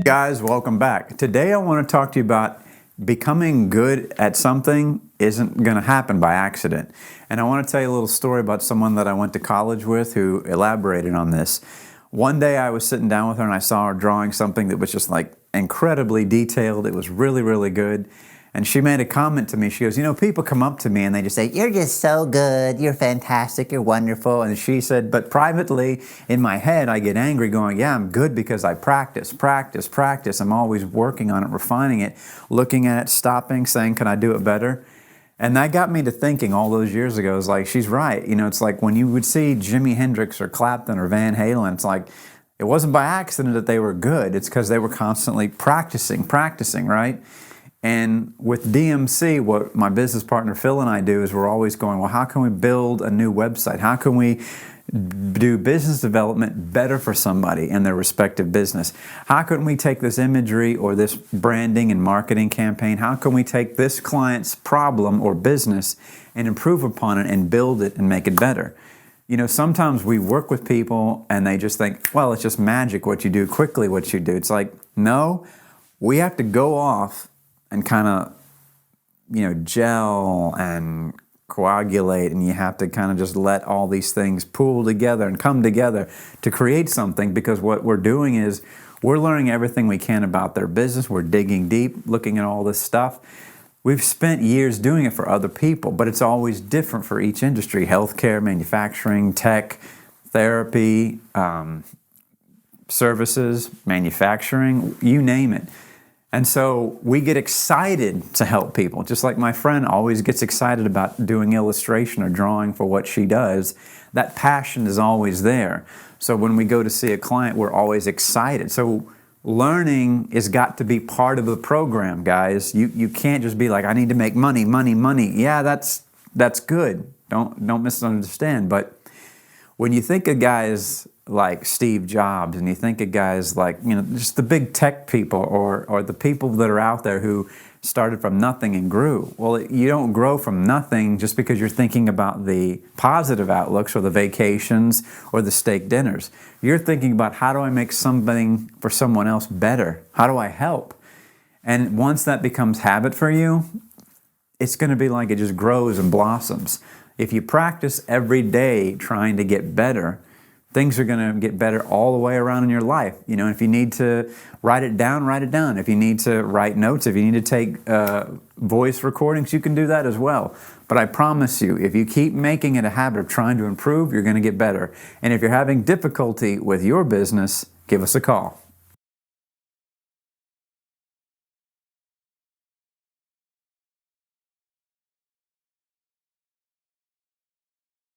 Guys, welcome back. Today I want to talk to you about becoming good at something isn't going to happen by accident. And I want to tell you a little story about someone that I went to college with who elaborated on this. One day I was sitting down with her and I saw her drawing something that was just like incredibly detailed. It was really, really good. And she made a comment to me. She goes, people come up to me and they just say, "You're just so good, you're fantastic, you're wonderful." And she said, but privately in my head, I get angry going, yeah, I'm good because I practice. I'm always working on it, refining it, looking at it, stopping, saying, can I do it better? And that got me to thinking all those years ago, it's like, she's right. It's like when you would see Jimi Hendrix or Clapton or Van Halen, it's like, it wasn't by accident that they were good. It's because they were constantly practicing, right? And with DMC, what my business partner Phil and I do is we're always going, well, how can we build a new website? How can we do business development better for somebody in their respective business? How can we take this imagery or this branding and marketing campaign? How can we take this client's problem or business and improve upon it and build it and make it better? Sometimes we work with people and they just think, well, it's just magic what you do, quickly what you do. It's like, no, we have to go off and kind of, gel and coagulate, and you have to kind of just let all these things pool together and come together to create something, because what we're doing is we're learning everything we can about their business. We're digging deep, looking at all this stuff. We've spent years doing it for other people, but it's always different for each industry: healthcare, manufacturing, tech, therapy, services, manufacturing, you name it. And so we get excited to help people, just like my friend always gets excited about doing illustration or drawing for what she does. That passion is always there. So when we go to see a client, we're always excited. So learning has got to be part of the program, guys. You can't just be like, I need to make money. Yeah, that's good. Don't misunderstand. But when you think of guys like Steve Jobs, and you think of guys like, just the big tech people or the people that are out there who started from nothing and grew. Well, you don't grow from nothing just because you're thinking about the positive outlooks or the vacations or the steak dinners. You're thinking about, how do I make something for someone else better? How do I help? And once that becomes habit for you, it's going to be like it just grows and blossoms. If you practice every day trying to get better, things are going to get better all the way around in your life. If you need to write it down, write it down. If you need to write notes, if you need to take voice recordings, you can do that as well. But I promise you, if you keep making it a habit of trying to improve, you're going to get better. And if you're having difficulty with your business, give us a call.